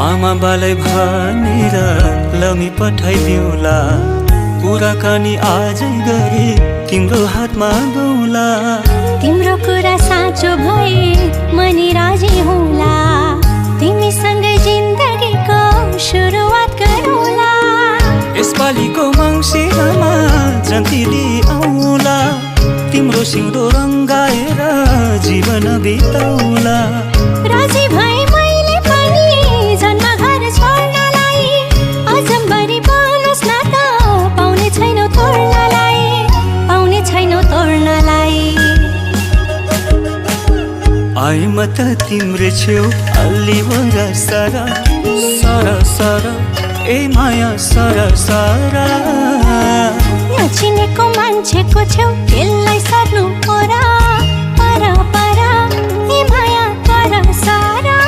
आमा बालाई भनेर लमी पठाइदिउला, कुराकानी आजै गरी तिम्रो हातमा गौला। तिम्रो कुरा साँचो भए मनी राजी होला, तिमीसँग जिन्दगीको सुरुवात गरौला। यसपालिको मङ्सिरमा जन्तिली आउला, तिम्रो सिउँदो रङ्गाएर जीवन बिताउला। राजी भए मैले पनि जन्म घर छोड्नलाई, अजम्बरी बनोस् न त पाउने छैनौ तोड्नलाई, पाउने छैनौ तोड्नलाई। आइ म त तिम्रो छेउ अलि वरा सारा सारा सारा, ए माया सारा सारा। नचिनेको मान्छेको छेउ त्यसलाई सर्नु परा परा परा, ए माया कर सारा।